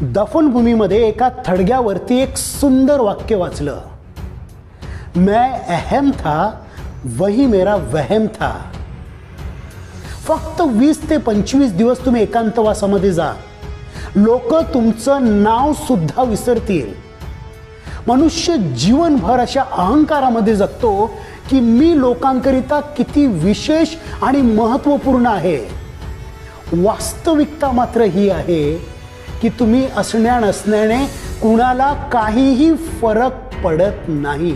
दफनभूमीमध्ये एका थडग्यावरती एक सुंदर वाक्य वाचलं, मैं अहम था वही मेरा वहम था. फक्त 20 ते 25 दिवस तुम्ही एकांतवासामध्ये जा, लोक तुमचं नाव सुद्धा विसरतील. मनुष्य जीवनभर अशा अहंकारामध्ये जगतो की मी लोकांकरिता किती विशेष आणि महत्त्वपूर्ण आहे. वास्तविकता मात्र ही आहे की तुम्ही असण्या नसण्याने कुणाला काहीही फरक पडत नाही,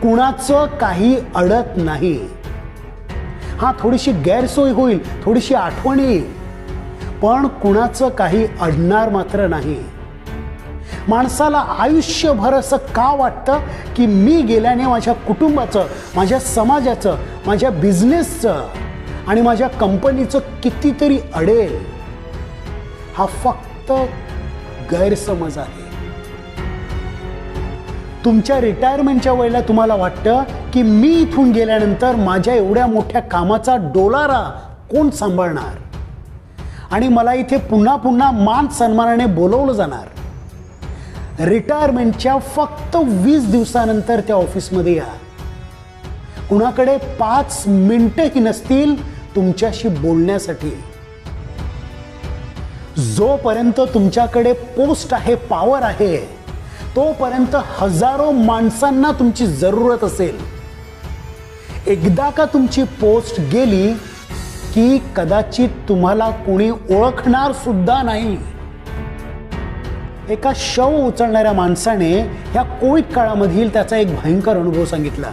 कुणाचं काही अडत नाही. हा, थोडीशी गैरसोय होईल, थोडीशी आठवण येईल, पण कुणाचं काही अडणार मात्र नाही. माणसाला आयुष्यभर असं का वाटतं की मी गेल्याने माझ्या कुटुंबाचं, माझ्या समाजाचं, माझ्या बिझनेसचं आणि माझ्या कंपनीचं कितीतरी अडेल. हा फक्त गैरसमज आहे. तुमच्या रिटायरमेंटच्या वेळेला तुम्हाला वाटतं की मी इथून गेल्यानंतर माझ्या एवढ्या मोठ्या कामाचा डोलारा कोण सांभाळणार आणि मला इथे पुन्हा पुन्हा मान सन्मानाने बोलवलं जाणार. रिटायरमेंटच्या फक्त 20 दिवसानंतर त्या ऑफिसमध्ये या. कुणाकडे 5 मिनिटंही नसतील तुमच्याशी बोलण्यासाठी. जोपर्यंत तुमच्याकडे पोस्ट आहे, पॉवर आहे, तोपर्यंत हजारो माणसांना तुमची जरूरत असेल. एकदा का तुमची पोस्ट गेली की कदाचित तुम्हाला कोणी ओळखणार सुद्धा नाही. एका शव उचलणाऱ्या माणसाने या कोविड काळामधील त्याचा एक भयंकर अनुभव सांगितला.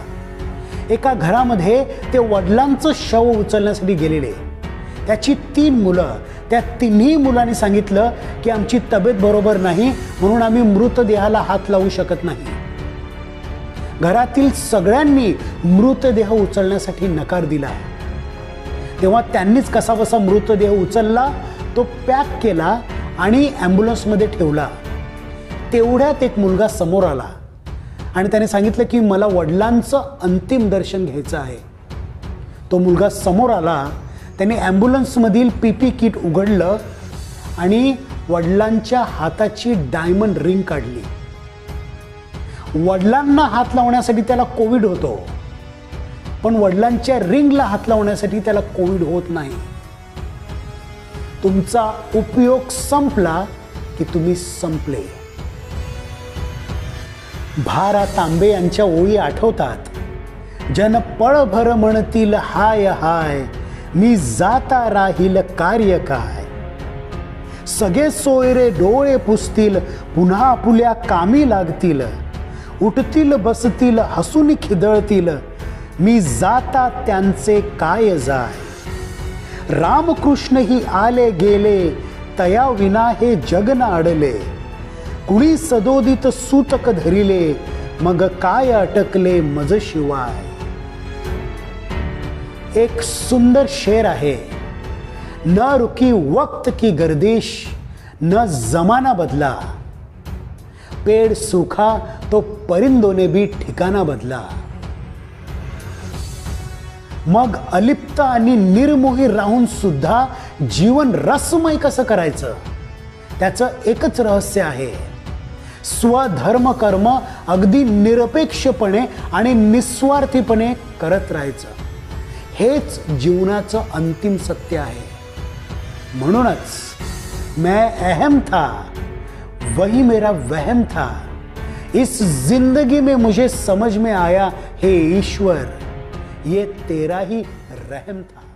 एका घरामध्ये ते वडिलांचं शव उचलण्यासाठी गेलेले. त्याची 3 मुलं. त्या 3ही मुलांनी सांगितलं की आमची तब्येत बरोबर नाही, म्हणून आम्ही मृतदेहाला हात लावू शकत नाही. घरातील सगळ्यांनी मृतदेह उचलण्यासाठी नकार दिला. तेव्हा त्यांनीच कसाबसा मृतदेह उचलला, तो पॅक केला आणि ॲम्ब्युलन्समध्ये ठेवला. तेवढ्यात एक मुलगा समोर आला आणि त्याने सांगितलं की मला वडिलांचं अंतिम दर्शन घ्यायचं आहे. तो मुलगा समोर आला. त्याने ॲम्ब्युलन्समधील पीपी किट उघडलं आणि वडिलांच्या हाताची डायमंड रिंग काढली. वडिलांना हात लावण्यासाठी त्याला कोविड होतो, पण वडिलांच्या रिंगला हात लावण्यासाठी त्याला कोविड होत नाही. तुमचा उपयोग संपला की तुम्ही संपले. भा. तांबे यांच्या ओळी आठवतात, जन पळभर म्हणतील हाय हाय, मी जाता राहील कार्य काय. सगळे सोयरे डोळे पुसतील, पुन्हा आपुल्या कामी लागतील, उठतील बसतील हसून खिदळतील, मी जाता त्यांचे काय जाय. रामकृष्ण ही आले गेले, तया विना हे जग न अडले, कुणी सदोदित सूतक धरिले, मग काय अटकले मज शिवाय. एक सुंदर शेर आहे, न रुकी वक्त की गर्दिश, न जमाना बदला, पेड़ सूखा तो परिंदों ने भी ठिकाना बदला. मग अलिप्त आणि निर्मोही राहून सुद्धा जीवन रसमय कसं करायचं, त्याचं एकच रहस्य आहे. स्वधर्म कर्म अगदी निरपेक्षपणे आणि निस्वार्थीपणे करत राहायचं. हेच जीवनाचं अंतिम सत्य आहे. म्हणूनच मैं अहम था वही मेरा वहम था, इस जिंदगी में मुझे समझ में आया हे ईश्वर, ये तेरा ही रहम था.